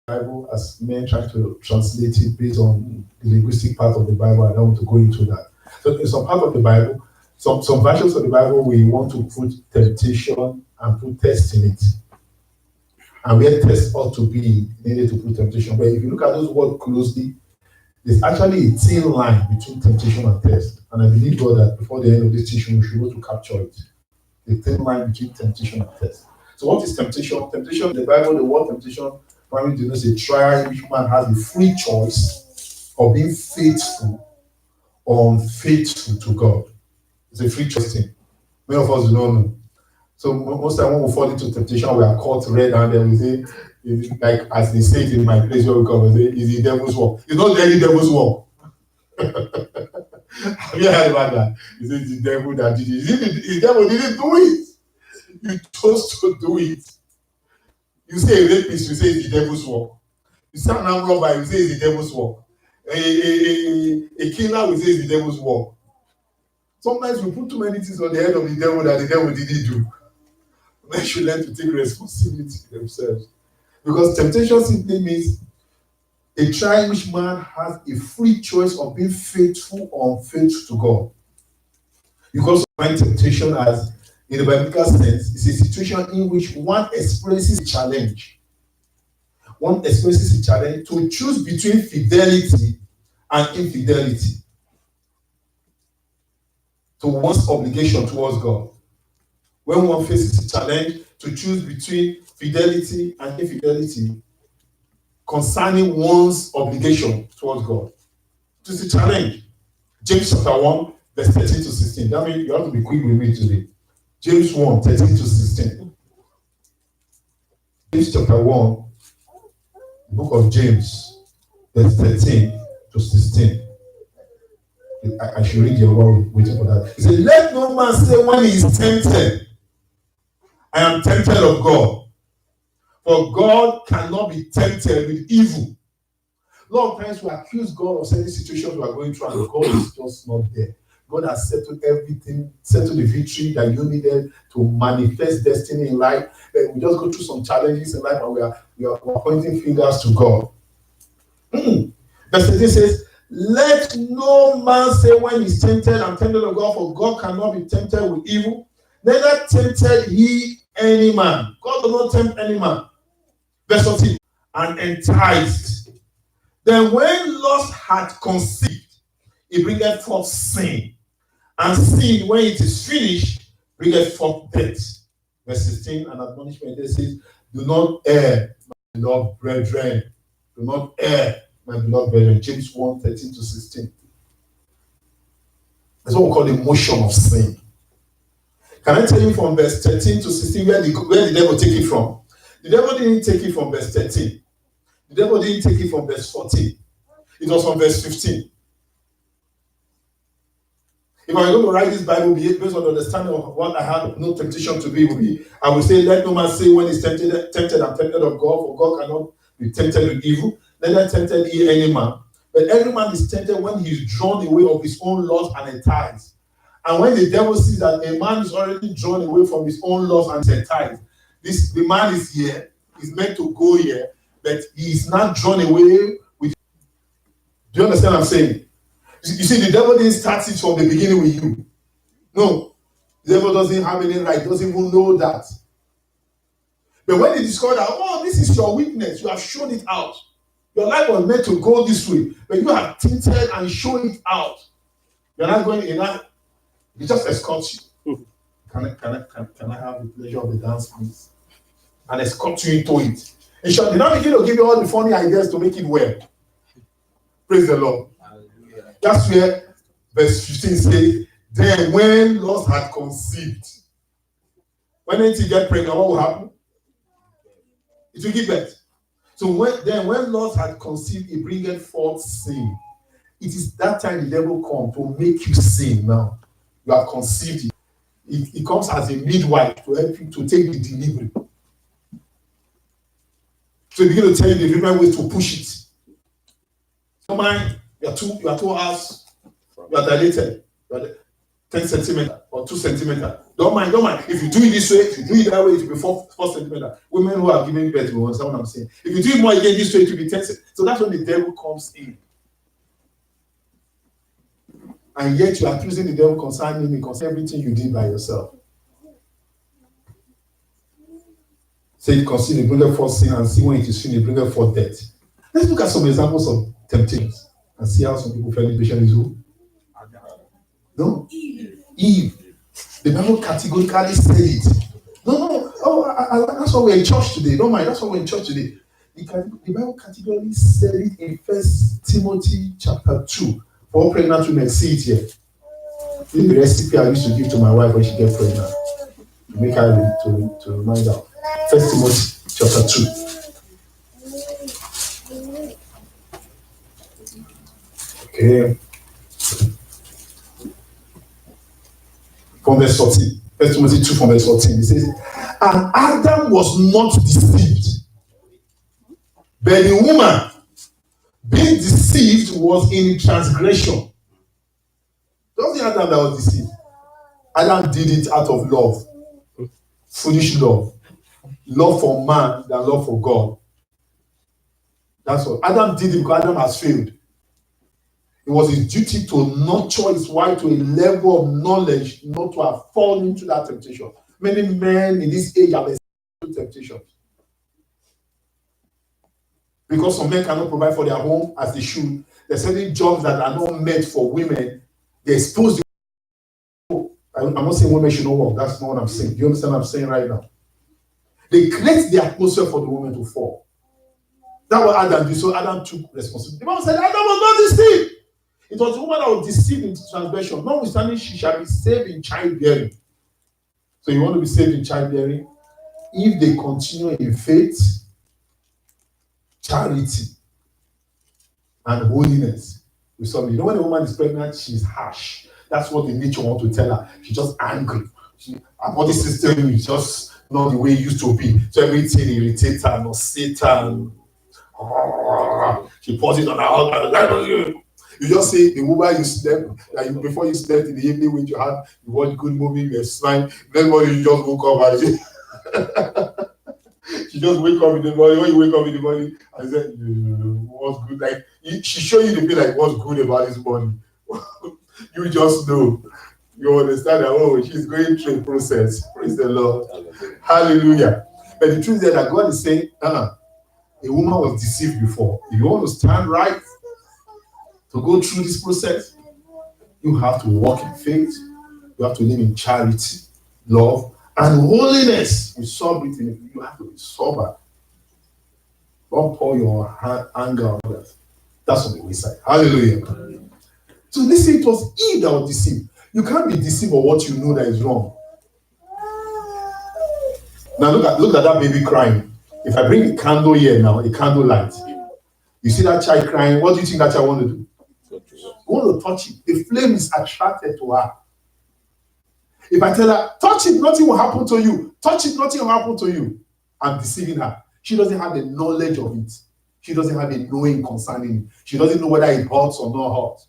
Bible as men try to translate it based on the linguistic part of the Bible. I don't want to go into that. So in some part of the Bible, some versions of the Bible, we want to put temptation and put test in it. And where test ought to be, needed to put temptation. But if you look at those words closely, there's actually a thin line between temptation and test. And I believe, God, that before the end of this teaching, we should be able to capture it. The thin line between temptation and test. So what is temptation? Temptation in the Bible, the word temptation primarily denotes a trial in which man has a free choice of being faithful or unfaithful to God. It's a free choice thing. Many of us do not know. So most time when we fall into temptation, we are caught red-handed. We say, like as they say it in my place where we come, we say, it's the devil's work. It's not any devil's work. Have you heard about that? He says it's the devil that did it. The devil didn't do it. You chose to do it. You say a rapist, you say it's the devil's work. You say an armed robber, you say it's the devil's work. A killer, we say it's the devil's work. Sometimes we put too many things on the head of the devil that the devil didn't do. Men should learn to take responsibility themselves. Because temptation simply means a trial in which man has a free choice of being faithful or unfaithful to God. Because find temptation as, in the biblical sense, it's a situation in which one experiences a challenge. One experiences a challenge to choose between fidelity and infidelity to one's obligation towards God. When one faces a challenge to choose between fidelity and infidelity concerning one's obligation towards God. It is a challenge. James chapter 1, verse 13 to 16. That means you have to be quick with me today. James 1, 13 to 16. James chapter 1, the book of James, verse 13 to 16. I should read your word waiting for that. He said, let no man say when he is tempted, I am tempted of God. For God cannot be tempted with evil. A lot of times we accuse God of certain situations we are going through and God is just not there. God has settled everything, settled the victory that you needed to manifest destiny in life. But we just go through some challenges in life and we are pointing fingers to God. Verse 13 says, let no man say when he's tempted, I'm tempted of God, for God cannot be tempted with evil. Neither tempted he any man. God does not tempt any man. Verse 14, and enticed. Then when lust had conceived, it bringeth forth sin. And sin, when it is finished, bringeth forth death. Verse 16, an admonishment there says, do not err, my beloved brethren. Do not err, my beloved brethren. James 1, 13 to 16. That's what we call the motion of sin. Can I tell you from verse 13 to 16 where the devil take it from? The devil didn't take it from verse 13. The devil didn't take it from verse 14. It was from verse 15. If I'm going to write this Bible based on the understanding of what I have no temptation to be, I will say, let no man say when he's tempted, I'm tempted of God, for God cannot be tempted with evil. Neither tempted he any man. But every man is tempted when he is drawn away of his own lust and enticed. And when the devil sees that a man is already drawn away from his own lust and enticed, the man is here, he's meant to go here, but he is not drawn away with. Do you understand what I'm saying? You see, the devil didn't start it from the beginning with you. No. The devil doesn't have any right, doesn't even know that. But when he discovered that, oh, this is your weakness, you have shown it out. Your life was meant to go this way, but you have tinted and shown it out. You're not going in that. He just escorts you. Can I have the pleasure of the dance, please? And escort you into it. In short, they're not begin to give you all the funny ideas to make it well. Praise the Lord. Hallelujah. That's where verse 15 says, then when lust had conceived, when anything get pregnant, what will happen? It will give birth. So when lust had conceived, it bringeth forth sin. It is that time the devil comes to make you sin now. You have conceived it. It comes as a midwife to help you to take the delivery. So he begin to tell you the different ways to push it. Don't mind, you are 2 hours, you are dilated. 10 centimeter or 2 centimeter. Don't mind. If you do it this way, if you do it that way, it will be 4 centimeter. Women who are giving birth will understand what I'm saying. If you do it more again this way, it will be 10 centimeter. So that's when the devil comes in. And yet you are accusing the devil concerning me, concerning everything you did by yourself. Say, consider bring forth sin, and see when it is finished, bring forth death. Let's look at some examples of temptations and see how some people fell into is who? No? Eve. The Bible categorically said it. No. That's why we're in church today. Don't mind. That's why we're in church today. The Bible categorically said it in 1 Timothy chapter 2. For all pregnant women, see it here. This is the recipe I used to give to my wife when she gets pregnant. To make her to remind her. 1 Timothy chapter 2. Okay. From verse 14. 1 Timothy 2 from verse 14. It says, and Adam was not deceived, but the woman being deceived was in transgression. It wasn't Adam that was deceived. Adam did it out of love. Foolish love. Love for man than love for God. That's what Adam did it because Adam has failed. It was his duty to nurture his wife to a level of knowledge not to have fallen into that temptation. Many men in this age have experienced temptation. Because some men cannot provide for their home as they should. There's certain jobs that are not meant for women. They expose the. I'm not saying women should not work. That's not what I'm saying. Do you understand what I'm saying right now? They create the atmosphere for the woman to fall. That's what Adam did. So Adam took responsibility. The Bible said Adam was not deceived. It was the woman that was deceived into transgression. Notwithstanding, she shall be saved in childbearing. So you want to be saved in childbearing? If they continue in faith, charity, and holiness. With somebody. You know when a woman is pregnant, she's harsh. That's what the nature wants to tell her. She's just angry. Her body system is just not the way it used to be. So everything irritates her, no Satan. She pours it on her husband. You just say the woman you slept, like before you slept in the evening when you watch good movie, you smile. Then when you just woke up and she just wake up in the morning. When you wake up in the morning, I said, what's good? Like she show you the feel like what's good about this morning. You just know. You understand that, oh, she's going through a process. Praise the Lord. Hallelujah. But the truth is that God is saying, a woman was deceived before. If you want to stand right, to go through this process, you have to walk in faith. You have to live in charity, love, and holiness. With sobriety, you have to be sober. Don't pour your anger on others. That's on the wayside. Hallelujah. So listen, it was Eve that was deceived. You can't be deceived of what you know that is wrong. Now look at that baby crying. If I bring a candle here now, a candle light, you see that child crying, what do you think that child want to do? You want to touch it. The flame is attracted to her. If I tell her, touch it, nothing will happen to you. Touch it, nothing will happen to you. I'm deceiving her. She doesn't have the knowledge of it. She doesn't have a knowing concerning it. She doesn't know whether it hurts or not hurts.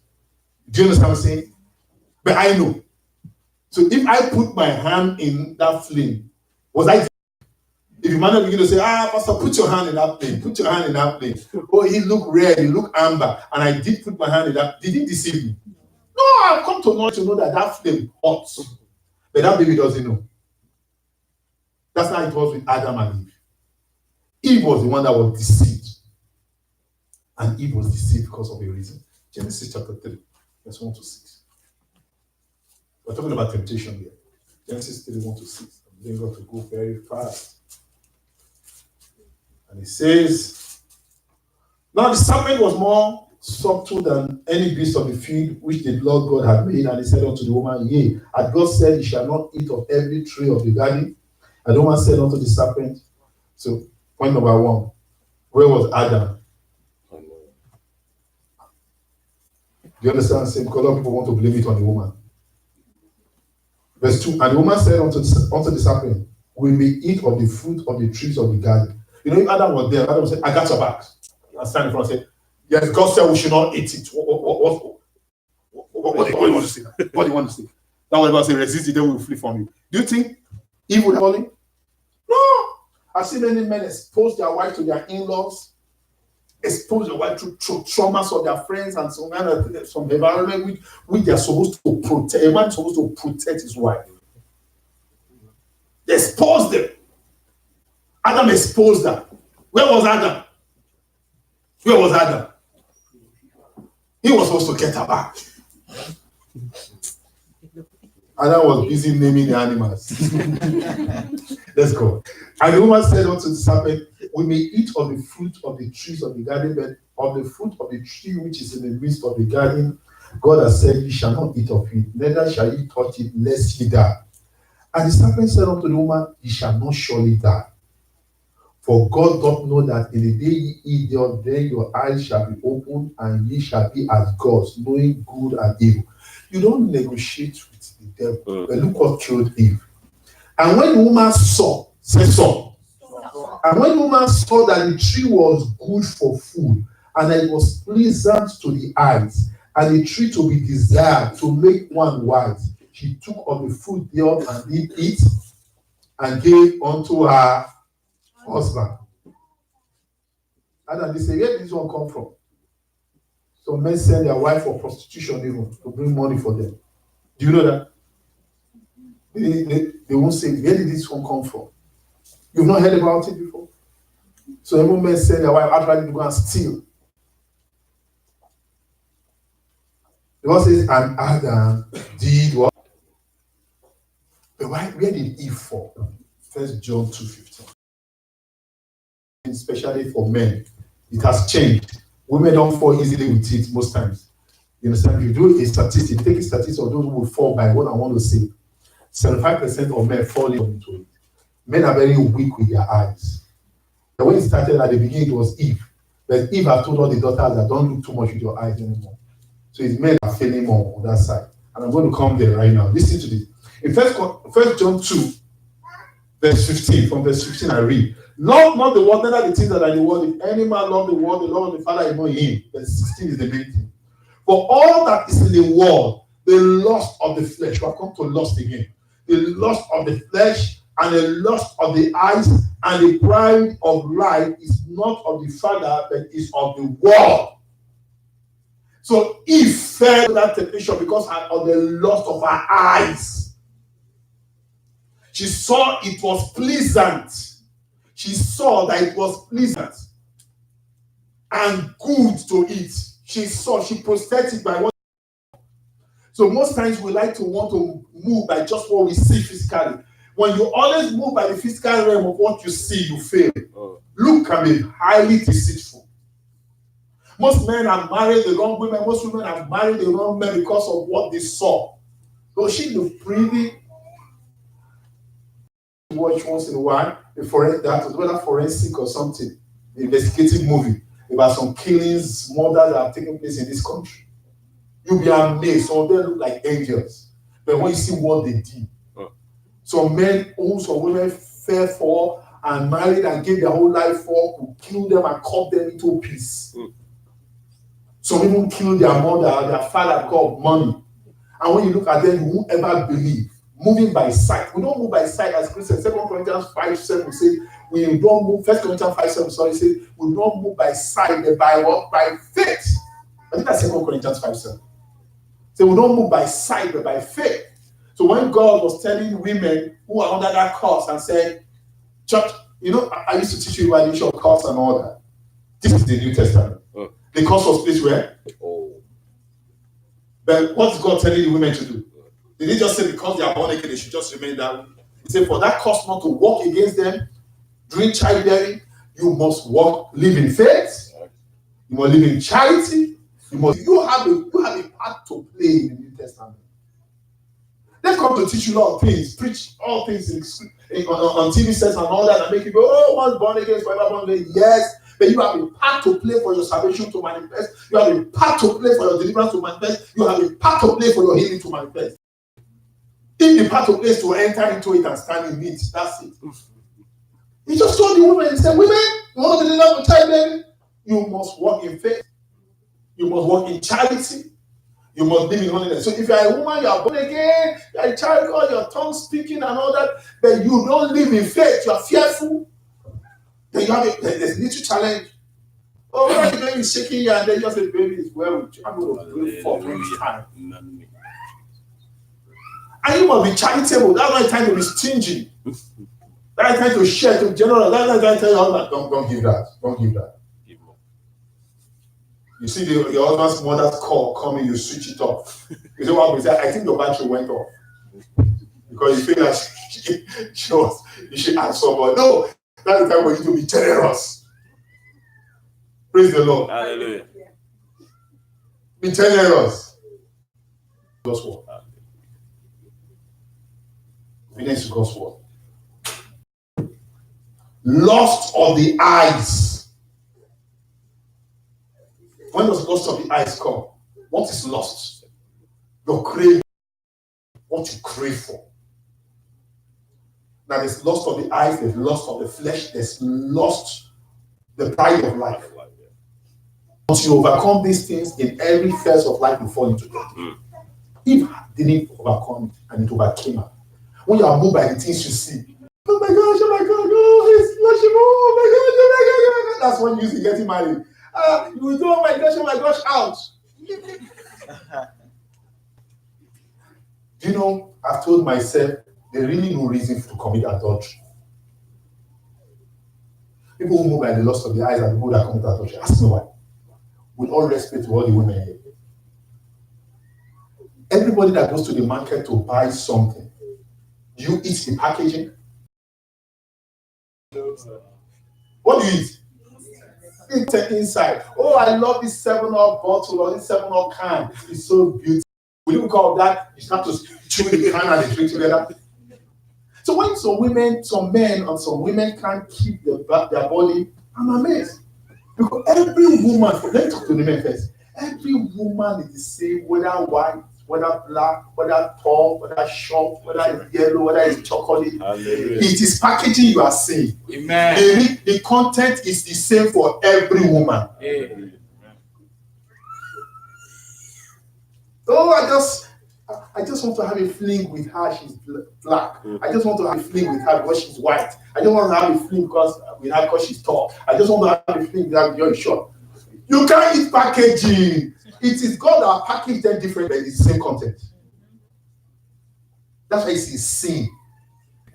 Do you understand what I'm saying? But I know. So if I put my hand in that flame, was I? If you might begin to say, Pastor, put your hand in that flame. Put your hand in that flame. Oh, he looked red, he looked amber. And I did put my hand in that. Did he deceive me? No, I've come to know that that flame hurts. But that baby doesn't know. That's how it was with Adam and Eve. Eve was the one that was deceived. And Eve was deceived because of a reason. Genesis chapter 3, verse 1 to 6. We're talking about temptation here. Genesis 3, 1 to 6. I'm going to go very fast. And it says, now the serpent was more subtle than any beast of the field which the Lord God had made. And he said unto the woman, yea, as God said, ye shall not eat of every tree of the garden. And the woman said unto the serpent, so point number 1, where was Adam? Do you understand? Because a lot of people want to blame it on the woman. Verse 2, and the woman said unto the serpent, we may eat of the fruit of the trees of the garden. You know, if Adam was there, Adam said, I got your back. I stand in front and say, yes, God said we should not eat it. What do you want to say? What do you want to say? That was about to say, resist the devil will flee from you. Do you think Eve would have fallen? No. I've seen many men expose their wife to their in-laws, expose their wife to traumas of their friends and some environment which they are supposed to protect. A man is supposed to protect his wife. They expose them. Adam exposed her. Where was Adam? Where was Adam? He was supposed to get her back. Adam was busy naming the animals. Let's go. And the woman said unto the serpent, we may eat of the fruit of the trees of the garden, but of the fruit of the tree which is in the midst of the garden, God has said, ye shall not eat of it, neither shall ye touch it, lest ye die. And the serpent said unto the woman, ye shall not surely die. For God doth know that in the day ye eat thereof, then your eyes shall be opened, and ye shall be as gods, knowing good and evil. You don't negotiate with the devil. But look what killed Eve. And when the woman saw, and when the woman saw that the tree was good for food, and that it was pleasant to the eyes, and the tree to be desired to make one wise, she took of the fruit thereof and did eat, and gave unto her husband. And then they say, where did this one come from? Some men send their wife for prostitution even to bring money for them. Do you know that? They won't say, where did this one come from? You've not heard about it before? So every man send their wife outright to go and steal. The Bible says, and Adam did what? But where did Eve fall? 1 John 2:15. Especially for men, it has changed. Women don't fall easily with it most times. You understand? If you do a statistic, take a statistic of those who will fall by what I want to say. 75% of men fall into it. Men are very weak with their eyes. And when it started at the beginning, it was Eve. But Eve has told all the daughters that don't look too much with your eyes anymore. So it's men are failing more on that side. And I'm going to come there right now. Listen to this. In 1 John 2, verse 15, from verse 15 I read, love not the world, neither the things that are in the world. If any man love the world, the love of the Father is not in him. Verse 16 is the main thing. For all that is in the world, the lust of the flesh, we'll come to lust again. The lust of the flesh and the lust of the eyes and the pride of life is not of the Father, but is of the world. So Eve fell to that temptation because of the lust of her eyes. She saw it was pleasant. She saw that it was pleasant and good to eat. She processed it by what. So most times we like to want to move by just what we see physically. When you always move by the physical realm of what you see, you fail. Look can be highly deceitful. Most men have married the wrong women. Most women have married the wrong men because of what they saw. So she looked pretty. Watch once in a while, that was whether forensic or something, the investigative movie about some killings, murders that have taken place in this country. You'll be amazed. Some of them look like angels. But when you see what they did, some men, some women fell for and married and gave their whole life for, could kill them and cut them into pieces. Some even killed their mother, their father because of money. And when you look at them, you won't ever believe. Moving by sight. We don't move by sight as Christians. 2 Corinthians 5:7 says, we don't move, 1 Corinthians 5:7, sorry, says, we don't move by sight, but by what? By faith. I think that's 2 Corinthians 5:7. So we don't move by sight, but by faith. So when God was telling women who are under that curse and said, church, you know, I used to teach you about the issue of curse and all that. This is the New Testament. The curse was placed where? But what's God telling the women to do? Did he just say because they are born again, they should just remain that way? He said, for that curse not to walk against them during childbearing, you must live in faith. You must live in charity. You have a part to play in the New Testament. They've come to teach you a lot of things, preach all things on TV sets and all that, and make you go, oh, once born again, forever born again. Yes, but you have a part to play for your salvation to manifest. You have a part to play for your deliverance to manifest. You have a part to play for your healing to manifest. If the part of place to enter into it and stand in it, that's it. He just told the women, he said, women, you want to be delivered with childbearing? You must walk in faith. You must walk in charity. You must live in holiness. So if you are a woman, you are born again, you are a child of God, your tongue speaking and all that, but you don't live in faith, you are fearful, then you have there's a little challenge. Oh, when the baby is shaking you and then just say, baby is well with you. I'm going to pray for next time. And you must be charitable. That's not time to be stingy. That's time to share to general. That's not time to tell your husband, don't give that. Don't give that. You see your husband's mother's call coming, you switch it off. You say, well, I think your battery went off. Because you feel like you should ask someone. No, that's the time for you to be generous. Praise the Lord. Hallelujah. Be generous. God's word. Obedience to God's word. Lust of the eyes. When does lust of the eyes come? What is lust? Your craving. What you crave for. Now there's lust of the eyes, there's lust of the flesh, there's lust, the pride of life. Once you overcome these things, in every phase of life you fall into it. Eve didn't overcome it and it overcame her. When you are moved by the things you see, oh my gosh, oh, it's flashing, oh my gosh, that's when you see getting married. You will do, oh my gosh, out. You know, I've told myself, there's really no reason to commit adultery. People who move by the lust of the eyes are people that commit adultery. Ask me why. With all respect to all the women here. Everybody that goes to the market to buy something, do you eat the packaging? What do you eat? Eat the inside. Oh, I love this 7-Up bottle or this 7-Up can. It's so beautiful. Will you call that? You start to chew the can and they drink together. So when some men and some women can't keep their body, I'm amazed. Because every woman, let me talk to the men first. Every woman is the same, whether white, whether black, whether tall, whether short, whether yellow, whether it's chocolate. Hallelujah. It is packaging you are seeing. Amen. The content is the same for every woman. Amen. So I just want to have a fling with her, she's black. I just want to have a fling with her because she's white. I don't want to have a fling with her because she's tall. I just want to have a fling with her because you're short. You can't eat packaging. It is God that packaged them different, but it's the same content. That's why it's sin.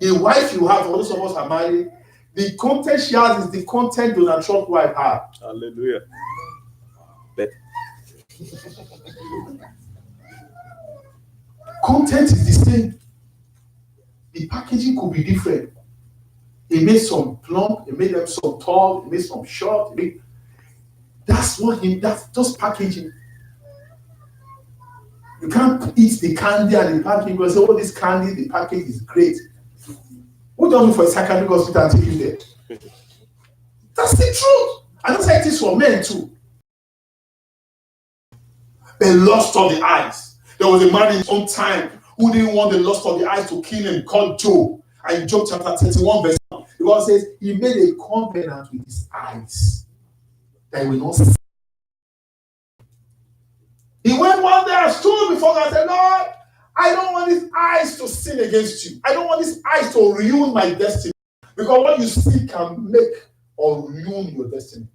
The wife you have, for those of us are married, the content she has is the content Donald Trump's wife had. Hallelujah. Content is the same. The packaging could be different. It made some plump, it made them some tall, it made some short. That's just packaging. You can't eat the candy and the packaging because all this candy, the package is great. Who does it for a psychiatric hospital and take you there? That's the truth. And that's how it is for men too. The lust of the eyes. There was a man in his own time who didn't want the lust of the eyes to kill him, called Job. And in Job chapter 31, verse 1, the Bible says he made a covenant with his eyes that he will not sin. He went one day and stood before God and said, Lord, I don't want these eyes to sin against you. I don't want these eyes to ruin my destiny. Because what you see can make or ruin your destiny.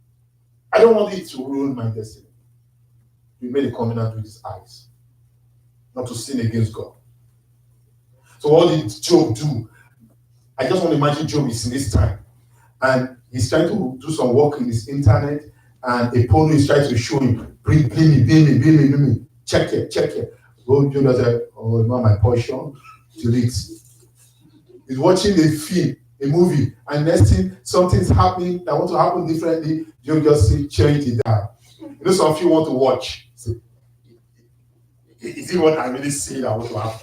I don't want it to ruin my destiny. He made a covenant with his eyes not to sin against God. So what did Job do? I just want to imagine Job is in this time and he's trying to do some work in his internet and a porno is trying to show him, bring me, check it. Go Job does say, oh, it's not my portion, delete. He's watching a film, a movie, and next thing something's happening that wants to happen differently, Job just change it down. You know, some of you want to watch. So, is it what I really see that want to happen?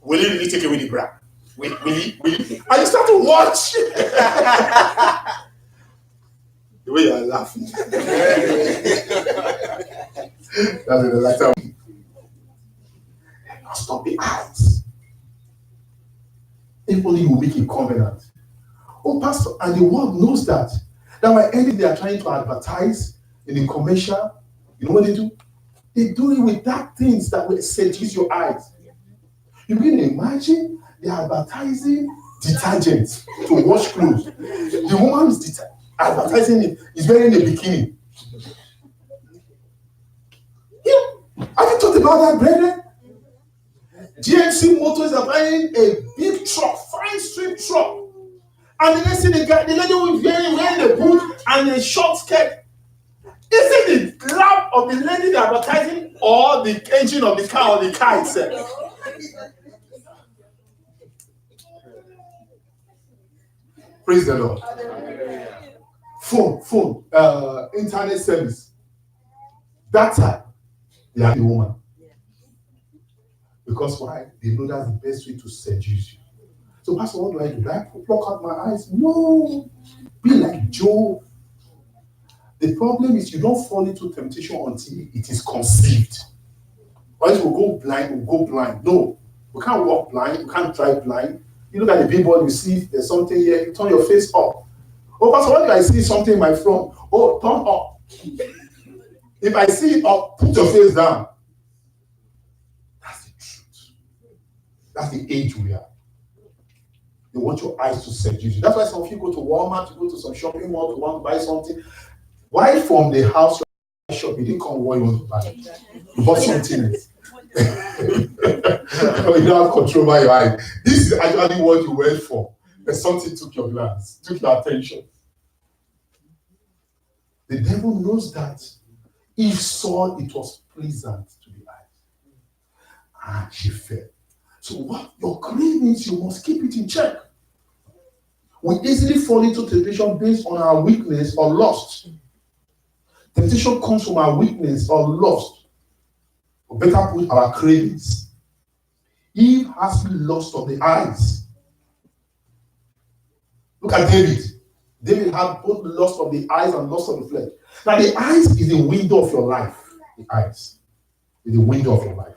Will he really take away the bra? Will he? And you start to watch. The way you are laughing. That's the last time. Stop the eyes. If only you make a covenant. Oh, Pastor, and the world knows that. That's why anything they are trying to advertise in the commercial, You know what they do? They do it with that things that will seduce your eyes. You can imagine they are advertising detergent to wash clothes. The woman is advertising it, is wearing a bikini. Have you thought about that, brethren? GMC Motors are buying a big truck, fine strip truck. And the next thing the lady was wearing a boot and a short skirt. Is it the lap of the lady they're advertising or the engine of the car or the car itself? Praise the Lord. Phone, internet service. Data, they are the woman. Because why? They know that's the best way to seduce you. So, Pastor, what do I do? Do I pluck out my eyes? No. Be like Job. The problem is you don't fall into temptation until it is conceived. Or else we'll go blind. No. We can't walk blind. We can't drive blind. You look at the billboard, you see there's something here, you turn your face up. Oh, Pastor, what if I see something in my front? Oh, turn up. If I see it up, put your face down. That's the truth. That's the age we are. You want your eyes to seduce you. That's why some of you go to Walmart, you go to some shopping mall to want to buy something. Why from the house shop? You didn't come what you want to buy. You bought something. You don't have control over your eyes. This is actually what you went for. And something took your glance, took your attention. The devil knows that. Eve saw it was pleasant to the eyes. And she fell. So what your cravings, you must keep it in check. We easily fall into temptation based on our weakness or lust. Temptation comes from our weakness or lust. Or better put, our cravings. Eve has lust of the eyes. Look at David. David had both lust of the eyes and lust of the flesh. Now the eyes is the window of your life. The eyes is the window of your life.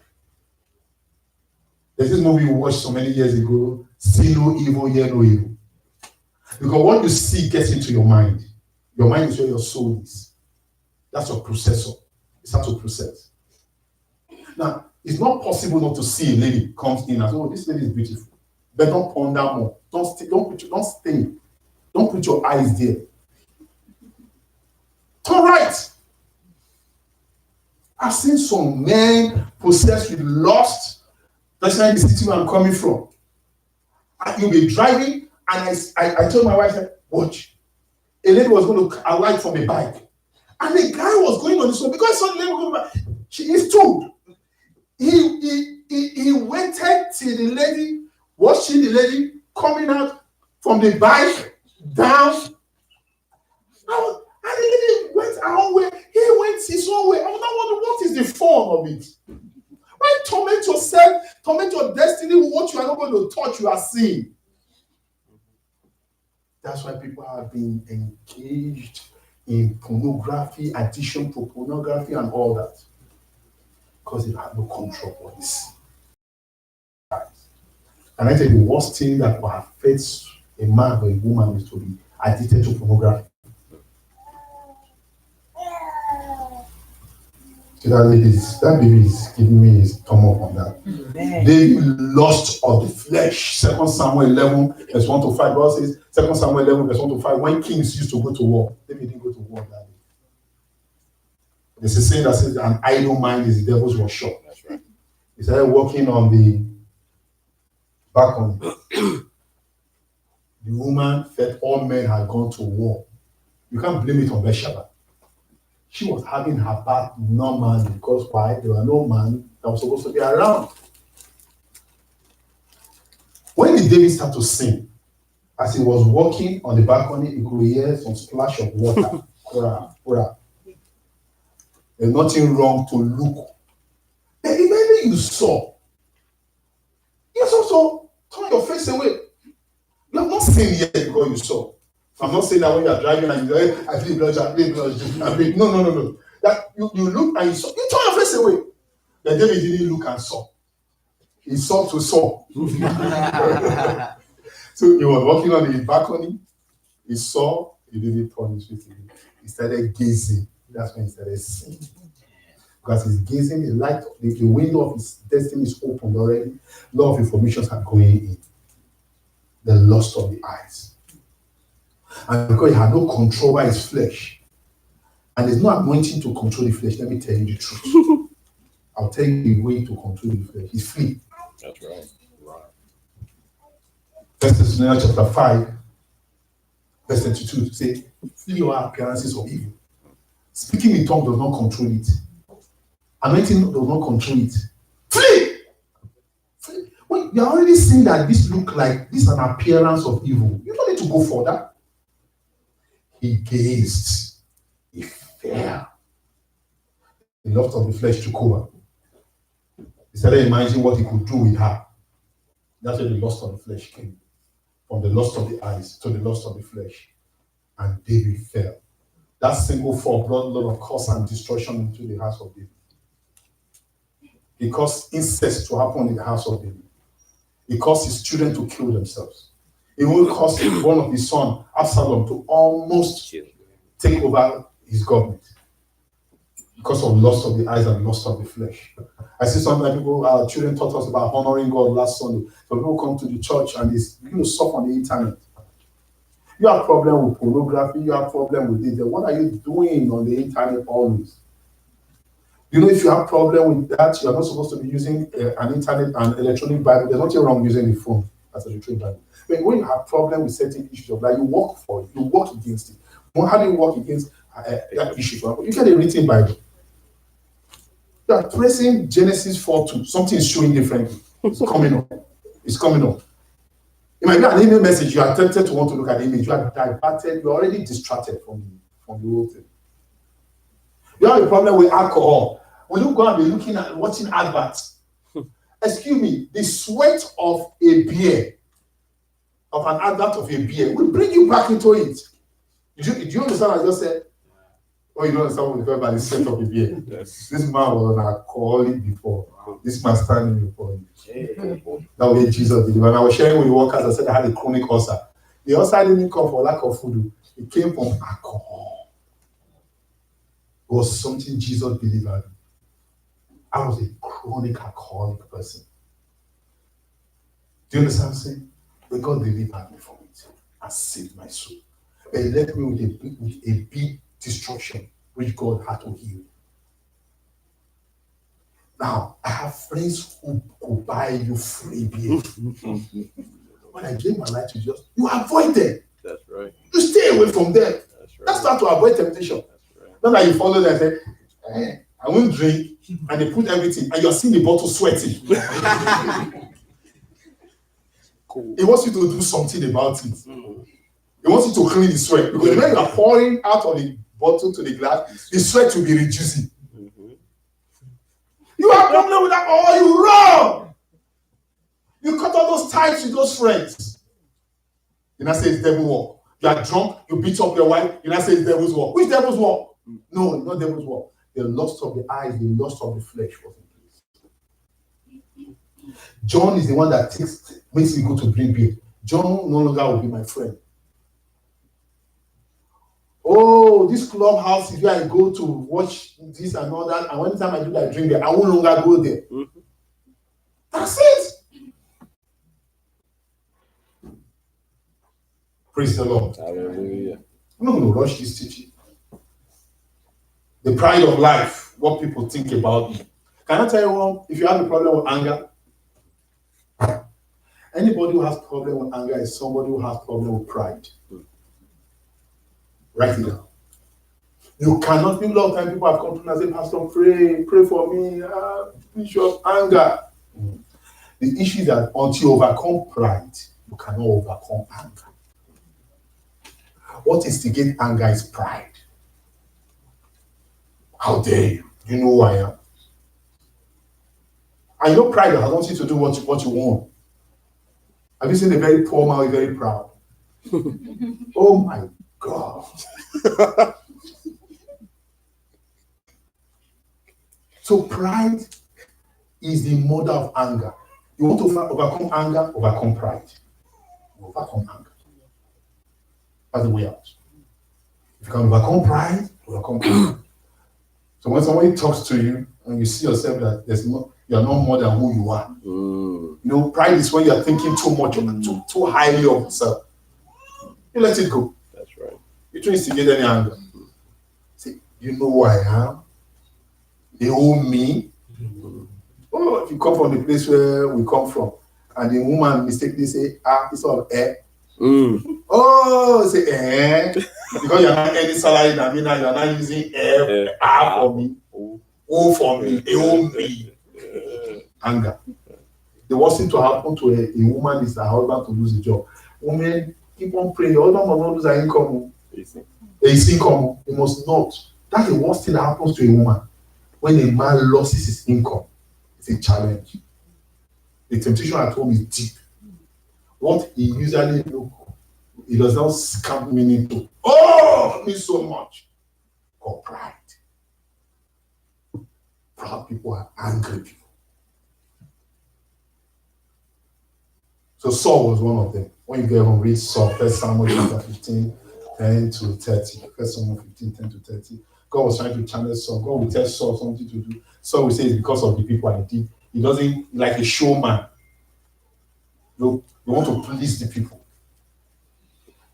There's this movie we watched so many years ago, See No Evil, Hear No Evil. Because what you see gets into your mind. Your mind is where your soul is. That's your processor. It's how to process. Now, it's not possible not to see a lady comes in and says, oh, this lady is beautiful. But don't ponder more. Don't stay. Don't put your eyes there. Turn right. I've seen some men possessed with lust. That's not the city where I'm coming from. And you'll be driving, and I told my wife, watch. A lady was going to alight from a bike. And the guy was going on this one because suddenly going back. She is told. He waited till the lady, watching the lady coming out from the bike down. And the lady went her own way. He went his own way. I was not wondering what is the form of it. Why torment yourself, torment your destiny with what you are not going to touch, you are seeing. That's why people have been engaged in pornography, addiction to pornography and all that. Because they have no control over this. And I tell you, the worst thing that will affect a man or a woman is to be addicted to pornography. See that baby is giving me his thumb up on that. They lust of the flesh. 2 Samuel 11, verse 1 to 5. God says, 2 Samuel 11, verse 1 to 5. When kings used to go to war, David didn't go to war that day. There's a saying that says, an idle mind is the devil's workshop. That's right. He started working on the balcony. The woman felt all men had gone to war. You can't blame it on Bathsheba. She was having her bath normally because why? There were no man that was supposed to be around. When did David start to sing? As he was walking on the balcony, he could hear some splash of water. There's nothing wrong to look. Then immediately you saw. Yes, also turn your face away. You have not seen yet because you saw. I'm not saying that when you are driving and you say, I feel blood. No. That you look and you saw. You turn your face away. But David didn't look and saw. He saw to saw. So he was walking on the balcony. He saw. He didn't turn his face away. He started gazing. That's when he started singing. because he's gazing the light, the window of his destiny is opened already. A lot of information are going in. The lust of the eyes. And because he had no control over his flesh, and there's no anointing to control the flesh, let me tell you the truth. I'll tell you the way to control the flesh. It's free. That's right. First Thessalonians chapter 5, verse 22 to say, flee all appearances of evil. Speaking in tongues does not control it. Anointing does not control it. Flee! Flee. Well, you're already seeing that this look like this is an appearance of evil. You don't need to go further. He gazed. He fell. The lust of the flesh took over. He started imagining what he could do with her. That's where the lust of the flesh came. From the lust of the eyes to the lust of the flesh. And David fell. That single fall brought a lot of curse and destruction into the house of David. It caused incest to happen in the house of David. It caused his children to kill themselves. It will cause one of his sons, Absalom, to almost take over his government. Because of lust of the eyes and lust of the flesh. I see sometimes people, our children taught us about honoring God last Sunday. So people come to the church and they begin to suffer on the internet. You have problem with pornography, you have problem with this. What are you doing on the internet always? You know, if you have problem with that, you are not supposed to be using an internet and electronic Bible. There's nothing wrong using the phone as an electronic Bible. But when you have problem with certain issues of life, you work for it, you work against it. Well, how do you work against that issue? You get a written Bible. You are pressing Genesis 4:2. Something is showing differently. It's coming up. It's coming up. It might be an email message. You are tempted to want to look at the image. You are diverted. You are already distracted from the whole thing. You have a problem with alcohol. Will you go and be looking at watching adverts? Excuse me, the sweat of a beer, of an advert of a beer, will bring you back into it. Do you understand what I just said? Oh, you don't understand what we talk about the sweat of a beer. Yes. This man was an alcoholic before. This man standing before you. That way Jesus did. When I was sharing with the workers, I said I had a chronic ulcer. The ulcer didn't come for lack of food. It came from alcohol. It was something Jesus delivered. I was a chronic alcoholic person. Do you understand what I'm saying? But God delivered me from it and saved my soul. But He left me with a big destruction which God had to heal. Now, I have friends who could buy you free beer. When I gave my life to Jesus, you avoid them. That's right. You stay away from them. That's right. That's how to avoid temptation. That's right. Not that you follow them and say, I won't drink, and they put everything, and you're seeing the bottle sweating. Cool. He wants you to do something about it. Mm-hmm. He wants you to clean the sweat. Because when you are pouring out of the bottle to the glass, the sweat will be reducing. Mm-hmm. You have problem with that, or you run. You cut all those ties with those friends. You now say it's devil work. You are drunk, you beat up your wife, you now say it's devil's work. Which devil's work? No, it's not devil's work. The lust of the eyes, the lust of the flesh was in place. John is the one that makes me go to drink beer. John no longer will be my friend. Oh, this clubhouse is where I go to watch this and all that. And anytime I do that drink beer, I will no longer go there. Mm-hmm. That's it. Praise the Lord. Hallelujah. I'm not going to rush this teaching. The pride of life, what people think about you. Can I tell you one? If you have a problem with anger, anybody who has problem with anger is somebody who has problem with pride. Write it down. You cannot, a lot of time people have come to me and say, Pastor, pray for me, issue of anger. The issue is that until you overcome pride, you cannot overcome anger. What instigates anger is pride. How dare you? You know who I am. I know pride has wants you to do what you want. Have you seen a very poor man who is very proud? Oh my God. So pride is the mother of anger. You want to overcome anger, overcome pride. Overcome anger. That's the way out. If you can overcome pride, overcome anger. So when somebody talks to you and you see yourself that you're not more than who you are. Pride is when you're thinking too much, too highly of yourself. You let it go. That's right. You don't instigate any anger. Say, you know who I am? They owe me. Oh, if you come from the place where we come from, and the woman mistakenly say, it's all eh. Oh, say eh. Because you're not any salary, I mean, you're not using for me. Oh, for me. They owe me. Anger. The worst thing to happen to a woman is her husband to lose a job. Women, keep on praying. Your husband must not lose her income. His income. He must not. That's the worst thing that happens to a woman. When a man loses his income, it's a challenge. The temptation at home is deep. What he usually look, he does not count meaning to. Oh, me so much. Called pride. Proud people are angry people. So Saul was one of them. When you get home, read Saul, 1 Samuel chapter 15, 10 to 30. 1 Samuel 15, 10 to 30. God was trying to channel Saul. God will tell Saul something to do. Saul will say it's because of the people I did. He doesn't, like a showman. You want to please the people.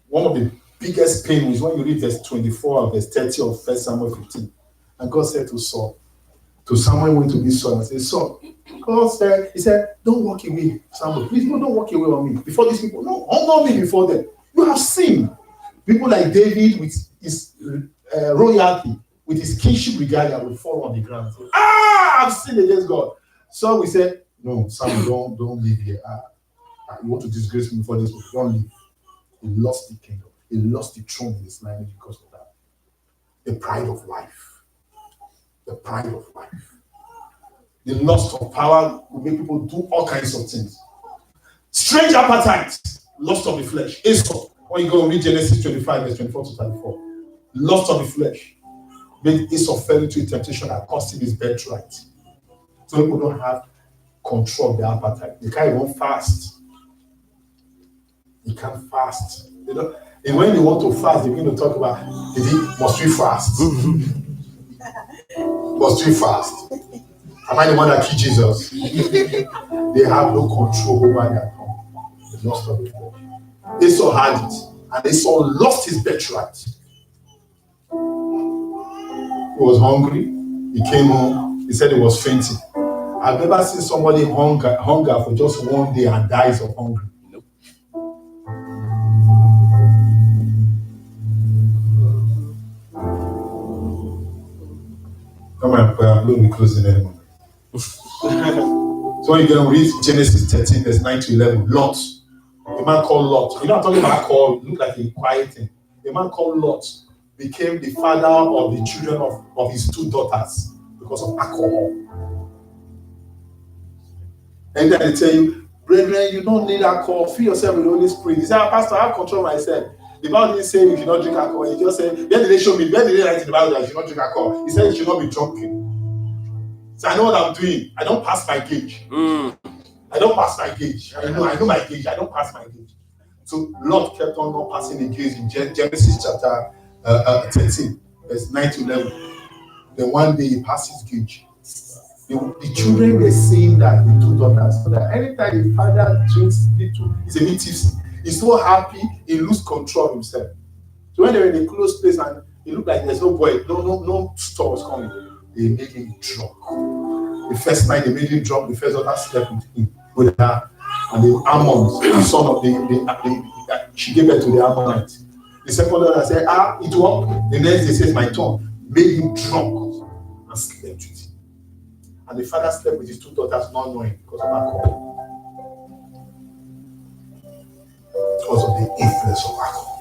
One of the biggest pain is when you read verse 24 and verse 30 of 1 Samuel 15. And God said to Saul, to Samuel went to this Saul and said, Saul, God said, he said, don't walk away, Samuel. Please, don't walk away on me. Before these people, no, honor me before them. You have seen people like David with his royalty, with his kingship regalia will fall on the ground. Say, I've sinned against God. So we said, no, Samuel, don't leave here. You want to disgrace me before this people. Don't leave. He lost the kingdom. He lost the throne in his life because of that. The pride of life. The pride of life. The lust of power will make people do all kinds of things. Strange appetite, lust of the flesh. Esau, when you go and read Genesis 25, verse 24 to 34, lust of the flesh made Esau fell into a temptation that cost him his birthright. So people don't have control of their appetite. They can't even fast. They can't fast. And when they want to fast, they begin to talk about, must we fast? Must we fast? Am I the one that killed Jesus? They have no control over their tongue. The lust of the flesh. Esau had it, and Esau lost his birthright. He was hungry. He came home. He said he was fainting. I've never seen somebody hunger for just one day and dies of hunger. Nope. Come on, prayer. We'll be closing anymore. So when you can read Genesis 13, verse 9 to 11, Lot, a man called Lot. You know, I'm talking about alcohol, look like a quiet thing. A man called Lot became the father of the children of his two daughters because of alcohol. And then they tell you, brethren, you don't need alcohol. Fill yourself with the Holy Spirit. He said, Pastor, I have control myself. The Bible didn't say you should not drink alcohol. He just said, where did they show me? Where did they write in the Bible that you should not drink alcohol? He said you should not be drunken. So I know what I'm doing. I don't pass my gauge. I don't pass my gauge. I know my gauge. I don't pass my gauge. So Lot kept on not passing the gauge in Genesis chapter 13, verse 9 to 11. Then one day he passed his gauge. The children were saying that the two daughters, so that anytime the father drinks little, he's a bit tipsy. He's so happy, he loses control of himself. So when they're in a close place and it looked like there's no boy, no store was coming, they made him drunk. The first night they made him drunk, the first daughter slept with her, and the Ammon, the son of she gave birth to the Ammonite. The second daughter said, it worked. The next day says, my turn, made him drunk and slept with him. And the father slept with his two daughters, not knowing because of alcohol. Because of the influence of alcohol.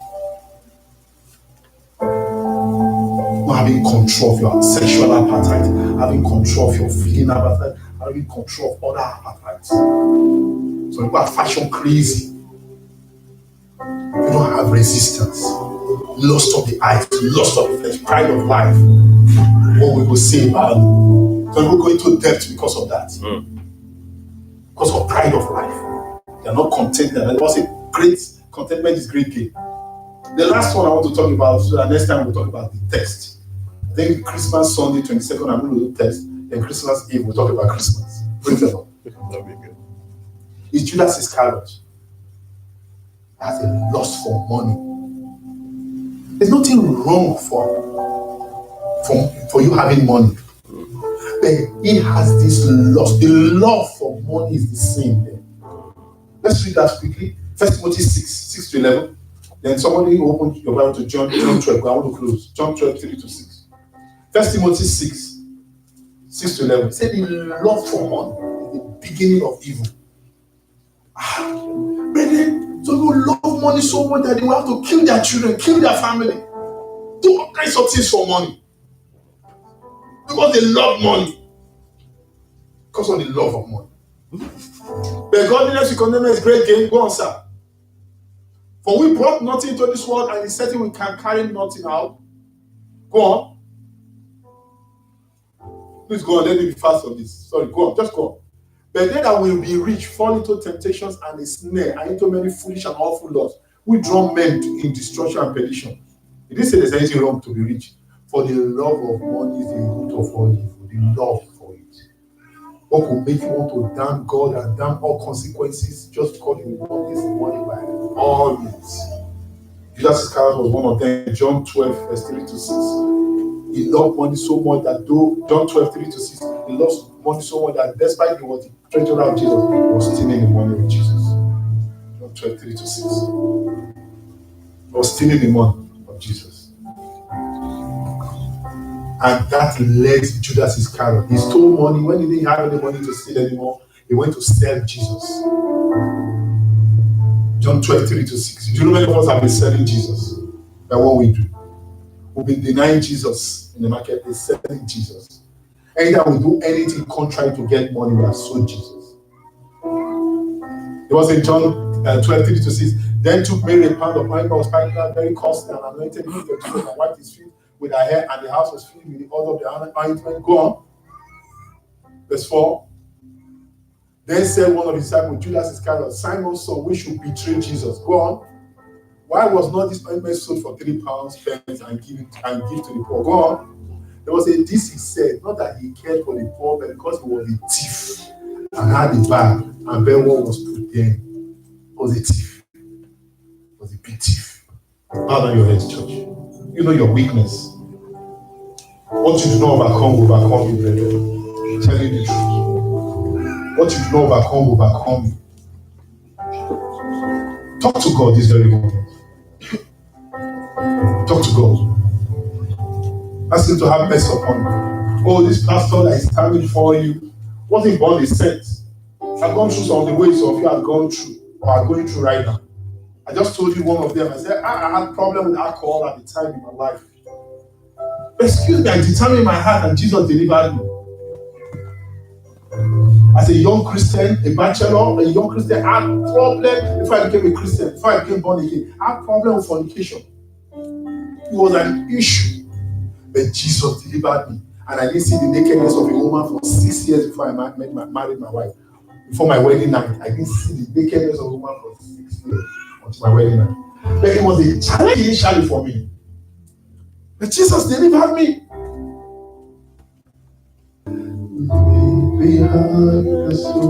Not having control of your sexual appetite, having control of your feeling appetite, having control of other appetites. So people are fashion crazy. You don't have resistance. Lust of the eyes, lust of the flesh, pride of life. What we will say about it. So we're going to depth because of that. Because of pride of life. They are not contented. And it was a great contentment is great gain. The last one I want to talk about, so that next time we'll talk about the text. Then Christmas Sunday, 22nd, I'm going to do test. Then Christmas Eve, we'll talk about Christmas. Praise the Lord. That'll be good. It's Judas Iscariot. Has a lust for money. There's nothing wrong for you having money. But he has this lust. The love for money is the same there. Let's read that quickly. 1 Timothy 6 to 11. Then somebody open your Bible to John 12. I want to close. John 12, 3 to 6. 1 Timothy 6 to 11. Say the love for money is the beginning of evil. Brethren, so people love money so much that they will have to kill their children, kill their family, do all kinds of things for money. Because they love money. Because of the love of money. But godliness with contentment is great gain. Go on, sir. For we brought nothing into this world, and it's certain we can carry nothing out. Go on. Please go on. Let me be fast on this. Sorry, go on. Just go on. But they that will be rich fall into temptations and a snare, and into many foolish and awful lusts, which draw men in destruction and perdition. It didn't say there's anything wrong to be rich. For the love of money is the root of all evil. The love for it. What could make you want to damn God and damn all consequences just because you want this money by all means? Judas Iscariot was one of them. John 12, verse 3 to 6. He loved money so much that though, John 12, 3 to 6, he lost money so much that despite he was the treasurer of Jesus, he was stealing the money of Jesus. John 12, 3 to 6. He was stealing the money of Jesus. And that led Judas Iscariot. He stole money. When he didn't have any money to steal anymore, he went to sell Jesus. John 12, 3 to 6. Do you know many of us have been selling Jesus? That's what we do. We've been denying Jesus in the market. They're selling Jesus. Anytime we do anything contrary to get money, we have sold Jesus. It was in John 12, 3 to 6. Then took Mary a pound of wine, was very costly, and anointed him with the Jesus and wiped his feet with her hair, and the house was filled with the odor of the ointment. Go on. Verse 4. Then said one of his disciples, Judas Iscariot, Simon's son, we should betray Jesus. Go on. Why was not this ointment sold for 3 pounds pence and give to the poor? Go on. There was a this he said, not that he cared for the poor, but because he was a thief and had a bag, and then what was put there? He was a thief. He was a big thief. Bow down your heads, church. You know your weakness. What you do not overcome you, brethren. I'm telling you the truth. What you do not overcome you. Talk to God this very moment. Talk to God. Ask him to have mercy upon you. Oh, this pastor that is standing for you, what if God is sent? I've gone through some of the ways some of you have gone through or are going through right now. I just told you one of them. I said, I had a problem with alcohol at the time in my life. Excuse me, I determined my heart and Jesus delivered me. As a young Christian, a bachelor, a young Christian, I had a problem before I became a Christian, before I became born again. I had a problem with fornication. It was an issue. But Jesus delivered me. And I didn't see the nakedness of a woman for 6 years before I married my wife. Before my wedding night, I didn't see the nakedness of a woman for 6 years until my wedding night. But it was a challenge initially for me. But Jesus delivered me. Behind the soul.